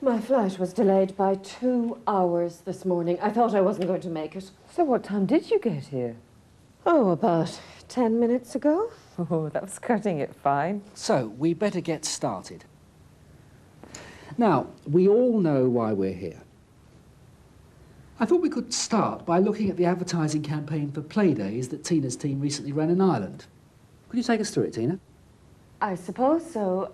My flight was delayed by 2 hours this morning. I thought I wasn't going to make it. So what time did you get here? Oh, about 10 minutes ago. Oh, that was cutting it fine. So, we better get started. Now, we all know why we're here. I thought we could start by looking at the advertising campaign for Playdays that Tina's team recently ran in Ireland. Could you take us through it, Tina? I suppose so.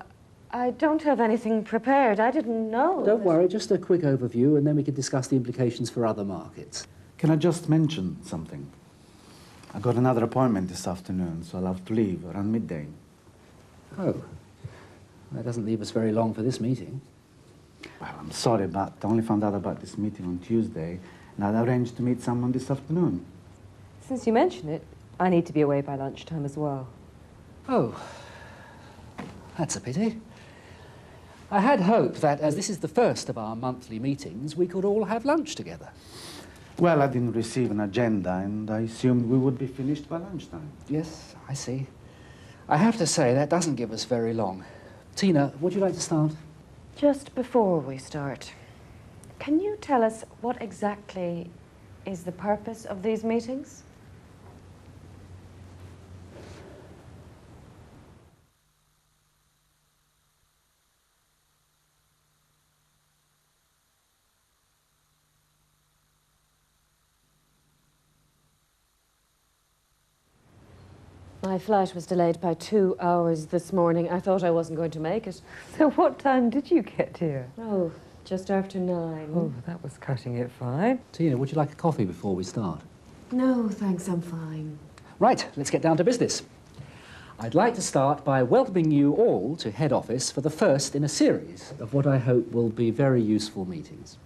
I don't have anything prepared. I didn't know. Don't worry, just a quick overview and then we can discuss the implications for other markets. Can I just mention something? I got another appointment this afternoon, so I'll have to leave around midday. Oh, that doesn't leave us very long for this meeting. Well, I'm sorry, but I only found out about this meeting on Tuesday, and I'd arranged to meet someone this afternoon. Since you mention it, I need to be away by lunchtime as well. Oh, that's a pity. I had hoped that, as this is the first of our monthly meetings, we could all have lunch together. Well, I didn't receive an agenda, and I assumed we would be finished by lunchtime. Yes, I see. I have to say, that doesn't give us very long. Tina, would you like to start? Just before we start, can you tell us what exactly is the purpose of these meetings? My flight was delayed by 2 hours this morning. I thought I wasn't going to make it. So what time did you get here? Oh, just after 9. Oh, that was cutting it fine. Tina, would you like a coffee before we start? No, thanks, I'm fine. Right, let's get down to business. I'd like to start by welcoming you all to head office for the first in a series of what I hope will be very useful meetings.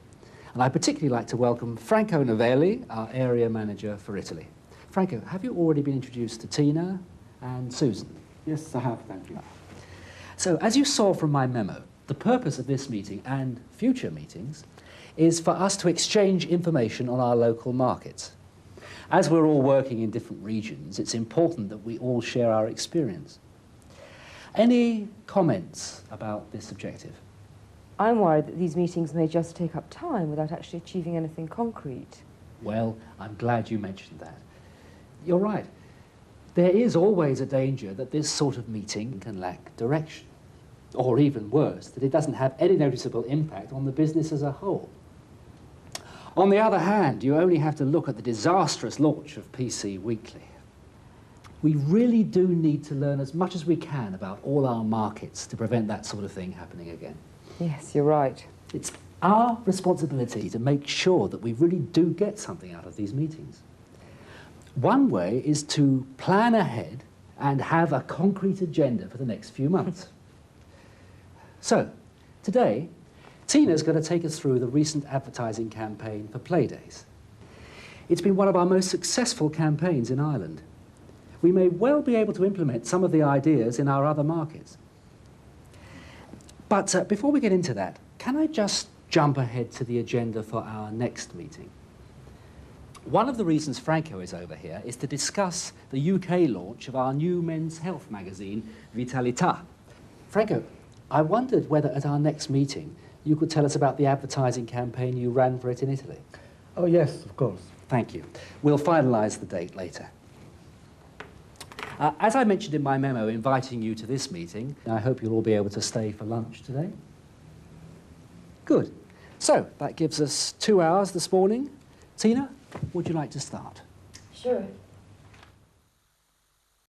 And I'd particularly like to welcome Franco Novelli, our area manager for Italy. Franco, have you already been introduced to Tina and Susan? Yes, I have, thank you. So, as you saw from my memo, the purpose of this meeting and future meetings is for us to exchange information on our local markets. As we're all working in different regions, it's important that we all share our experience. Any comments about this objective? I'm worried that these meetings may just take up time without actually achieving anything concrete. Well, I'm glad you mentioned that. You're right. There is always a danger that this sort of meeting can lack direction. Or even worse, that it doesn't have any noticeable impact on the business as a whole. On the other hand, you only have to look at the disastrous launch of PC Weekly. We really do need to learn as much as we can about all our markets to prevent that sort of thing happening again. Yes, you're right. It's our responsibility to make sure that we really do get something out of these meetings. One way is to plan ahead and have a concrete agenda for the next few months. So, today, Tina's going to take us through the recent advertising campaign for Playdays. It's been one of our most successful campaigns in Ireland. We may well be able to implement some of the ideas in our other markets. But before we get into that, can I just jump ahead to the agenda for our next meeting? One of the reasons Franco is over here is to discuss the UK launch of our new men's health magazine, Vitalità. Franco, I wondered whether at our next meeting you could tell us about the advertising campaign you ran for it in Italy. Oh, yes, of course. Thank you. We'll finalise the date later. As I mentioned in my memo inviting you to this meeting, I hope you'll all be able to stay for lunch today. Good. So, that gives us 2 hours this morning. Tina, would you like to start? Sure.